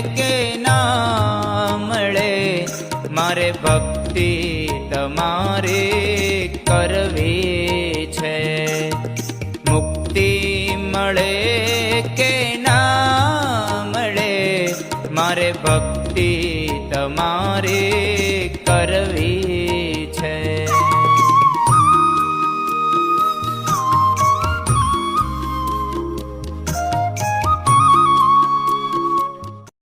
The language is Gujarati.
કે ના મળે, મારે ભક્તિ તમારી કરવી છે. મુક્તિ મળે કે ના મળે, મારે ભક્તિ તમારી કરવી